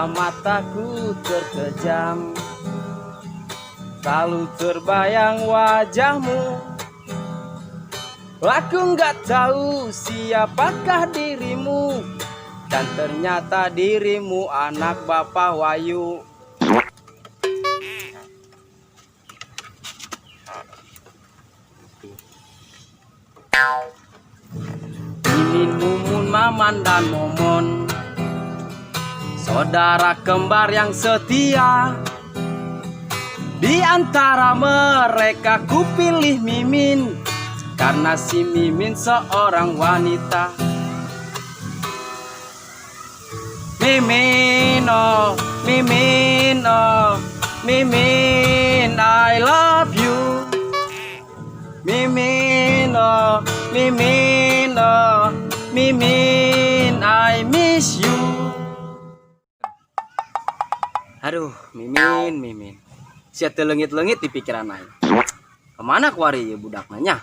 Bila mataku terkejam, selalu terbayang wajahmu. Aku nggak tahu siapakah dirimu, dan ternyata dirimu anak Bapak Wahyu. Mimin, Mumun, Maman, dan Momon, saudara kembar yang setia. Di antara mereka kupilih Mimin, karena si Mimin seorang wanita. Mimin, oh, Mimin, oh, Mimin, I love you. Mimin, oh, Mimin, oh, Mimin, I miss you. Aduh, Mimin, Mimin. Sia telengit-lengit di pikiran aing. Kemana kuari ya budak nanya?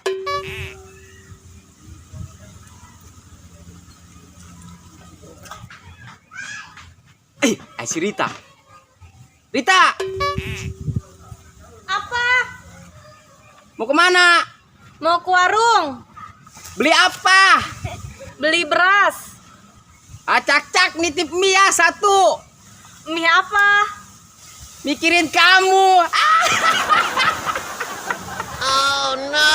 Si Rita. Rita! Apa? Mau kemana? Mau ke warung? Beli apa? Beli beras. Acak-cak nitip mie ya satu. Mie apa? Mikirin kamu. Oh no.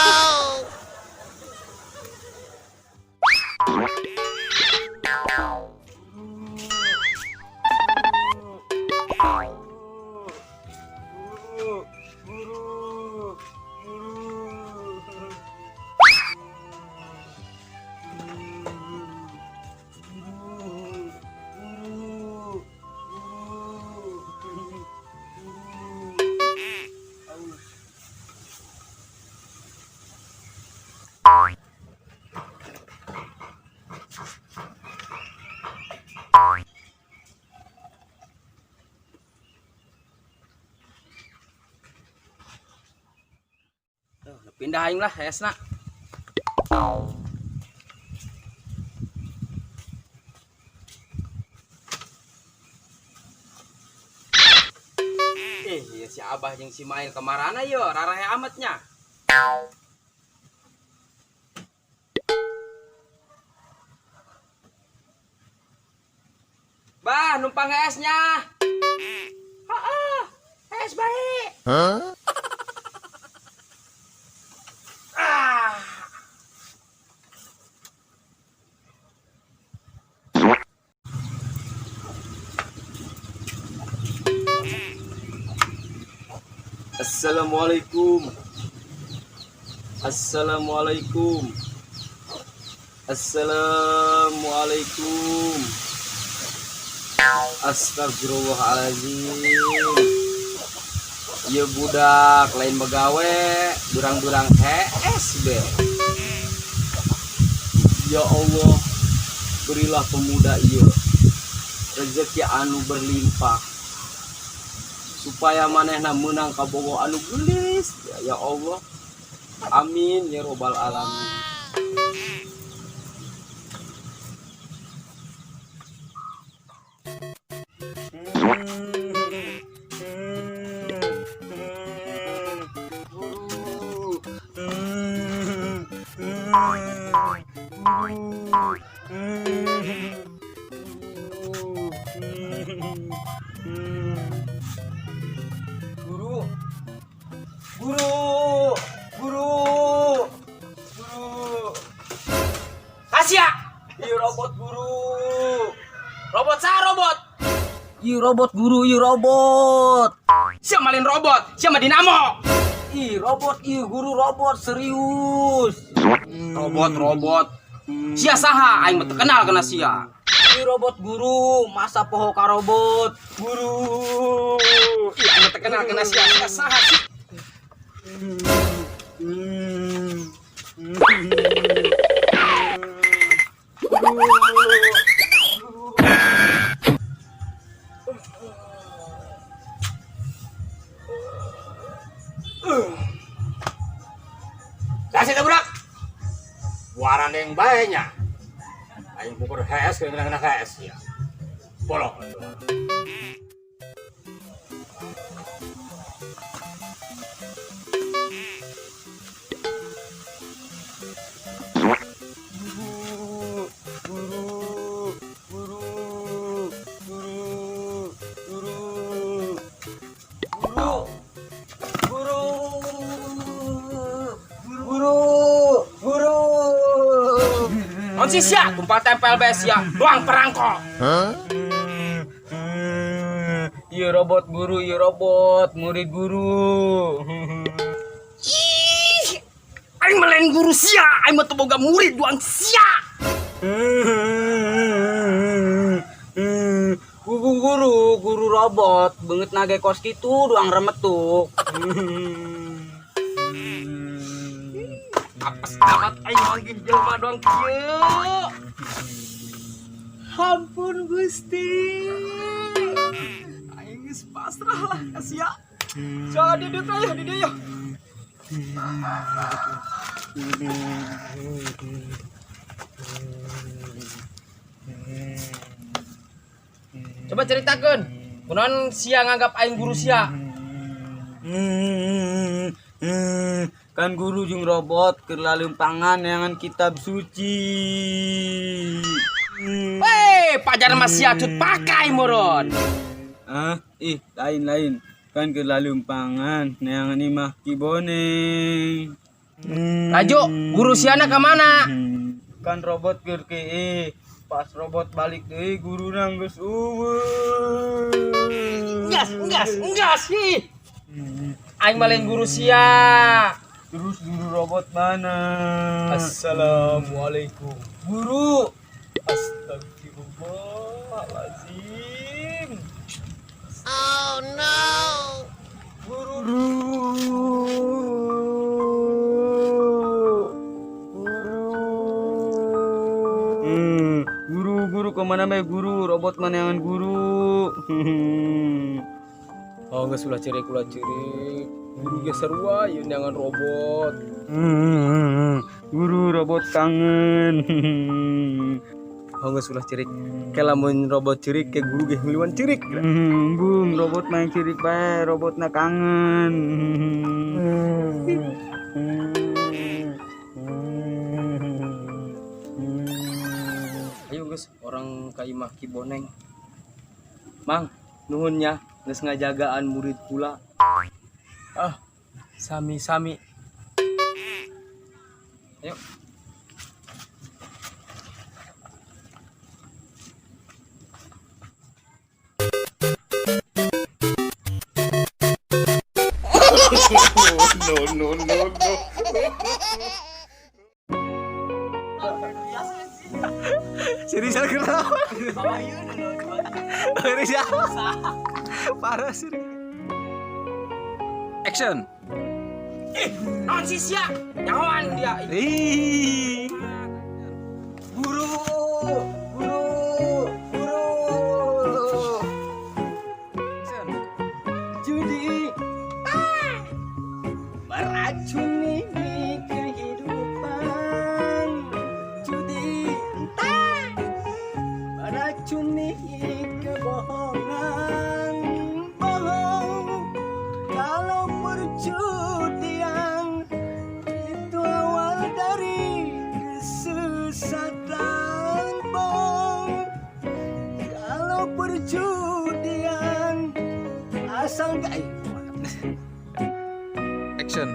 Pindah aing lah esna. Ya si Abah jeung si Mail kemarana yo, rarahe amatnya. Bah, numpang esnya. Heeh, es baik. Hah? Assalamualaikum. Assalamualaikum. Assalamualaikum. Astagfirullahaladzim. Ya budak lain begawe, durang-durang hees be. Ya Allah, berilah pemuda ieu rezeki anu berlimpah, supaya manehna menang kabogo anu gelis. Ya Allah, amin ya robbal alamin. Guru, guru, guru, guru. Asia, iya robot guru. Robot sah robot. Iya robot guru, iya robot. Siapa malin robot? Siapa dinamo? Ih robot, iya guru robot serius. Robot. Sia saha, aing mah kenal kena sia. Ih robot guru, masa poho ka robot guru. Iya aing mah kenal kena sia saha sih. Kasih tabrak. Waran yang baiknya. Aing bukur HS kena HS ya. bolong. Onsi sia, tumpah tempel bes ya, doang perangko. Iya robot guru, iya robot, murid guru. Ih, aing melain guru sia, aing mah teu boga murid doang sia. Guru robot, beungeut nage kos kitu doang remetuk. Apes amat aing lagi jelema doang kieu. Ampun Gusti. Aing geus pasrah lah ka sia. Jadi di dieu di dieu. Coba ceritakeun, kunaon sia nganggap aing guru sia? Kan guru jeung robot keur laleumpagan neangan kitab suci. Weh, pajar mah sia cut pakai muron. Lain. Kan keur laleumpagan neangan imah kiboneng. Laju, guru siana ka mana? Kan robot keur kee. Pas robot balik deui guruna geus eueuh. Engas sih. Aing mah lain guru sia. Terus guru robot mana? Assalamualaikum. Guru. Astagfirullahaladzim. Oh no. Guru kemana be guru? Robot mana yang guru? Oh nggak sulah cerik. Guru geser wae jangan robot. Guru robot kangen. Oh nggak sulah cerik. Kelamun robot cerik ke guru ge ngeliwan cerik. Bung robot main cerik bae, robotna kangen. Ayo guys, orang kaimah kiboneng. Mang, nuhunnya geus ngajagaan murid pula. Sami. Ayo. No. Serius kenapa? Serius parah sih. Action. Non si sia, nyawan dia. Guru. Judi. Meracuni kehidupan. Judi. Meracuni kebohongan. Bohong kalau perjudian itu awal dari kesesatan. Bohong kalau perjudian asal gak Action.